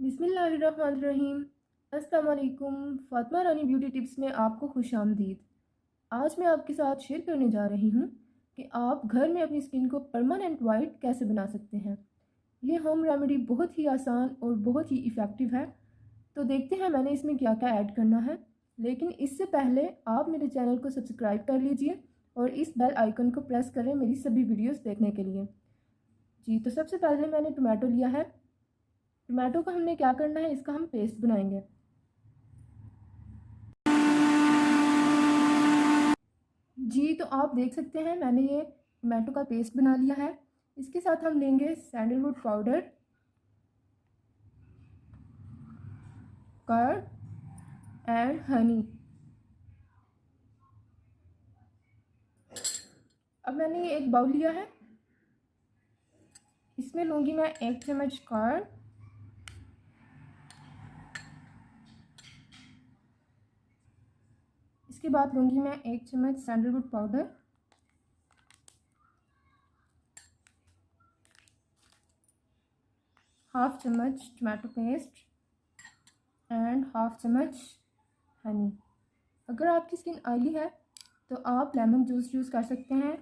बिस्मिल्लाहिर्रहमानिर्रहीम। अस्सलाम वालेकुम। फ़ातिमा रानी ब्यूटी टिप्स में आपको खुश आमदीद। आज मैं आपके साथ शेयर करने जा रही हूँ कि आप घर में अपनी स्किन को परमानेंट वाइट कैसे बना सकते हैं। ये होम रेमेडी बहुत ही आसान और बहुत ही इफ़ेक्टिव है। तो देखते हैं मैंने इसमें क्या क्या ऐड करना है। लेकिन इससे पहले आप मेरे चैनल को सब्सक्राइब कर लीजिए और इस बेल आइकन को प्रेस करें मेरी सभी वीडियोज़ देखने के लिए। जी, तो सबसे पहले मैंने टोमेटो लिया है। टोमेटो का हमने क्या करना है, इसका हम पेस्ट बनाएंगे। जी, तो आप देख सकते हैं मैंने ये टोमेटो का पेस्ट बना लिया है। इसके साथ हम लेंगे sandalwood powder, curd and honey. अब मैंने ये एक बाउल लिया है, इसमें लूँगी मैं 1 चम्मच कर्ड, इसके बाद लूँगी मैं 1 चम्मच सैंडलवुड पाउडर, हाफ चम्मच टोमेटो पेस्ट एंड हाफ चम्मच हनी। अगर आपकी स्किन ऑयली है तो आप लेमन जूस यूज़ कर सकते हैं।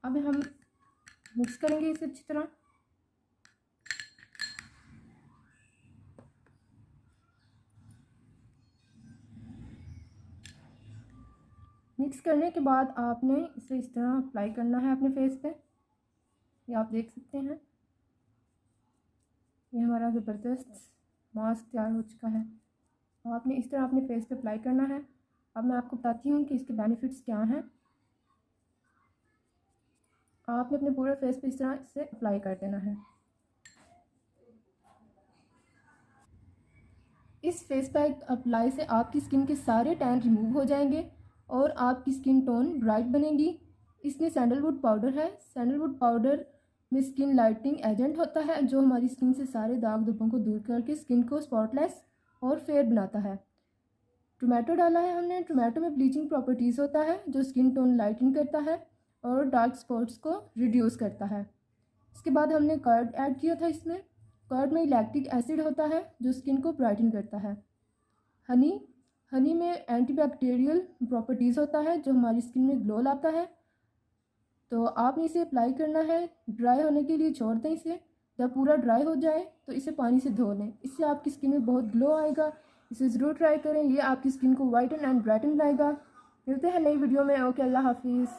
अब हम मिक्स करेंगे इसे अच्छी तरह। मिक्स करने के बाद आपने इसे इस तरह अप्लाई करना है अपने फेस पे। ये आप देख सकते हैं, ये हमारा ज़बरदस्त मास्क तैयार हो चुका है। आपने इस तरह अपने फेस पे अप्लाई करना है। अब मैं आपको बताती हूँ कि इसके बेनिफिट्स क्या हैं। आपने अपने पूरे फेस पे इस तरह इसे अप्लाई कर देना है। इस फेस पैक अप्लाई से आपकी स्किन के सारे टैन रिमूव हो जाएंगे और आपकी स्किन टोन ब्राइट बनेगी। इसमें सैंडलवुड पाउडर है। सैंडलवुड पाउडर में स्किन लाइटनिंग एजेंट होता है जो हमारी स्किन से सारे दाग धब्बों को दूर करके स्किन को स्पॉटलेस और फेयर बनाता है। टोमेटो डाला है हमने। टोमेटो में ब्लीचिंग प्रॉपर्टीज़ होता है जो स्किन टोन लाइटन करता है और डार्क स्पॉट्स को रिड्यूस करता है। इसके बाद हमने कर्ड ऐड किया था। इसमें कर्ड में लैक्टिक एसिड होता है जो स्किन को ब्राइटन करता है। हनी हनी में एंटीबैक्टीरियल प्रॉपर्टीज़ होता है जो हमारी स्किन में ग्लो लाता है। तो आपने इसे अप्लाई करना है, ड्राई होने के लिए छोड़ दें इसे। जब पूरा ड्राई हो जाए तो इसे पानी से धो लें, इससे आपकी स्किन में बहुत ग्लो आएगा। इसे ज़रूर ट्राई करें, ये आपकी स्किन को वाइटन एंड ब्राइटन बनाएगा। मिलते हैं नई वीडियो में। ओके, अल्लाह हाफिज़।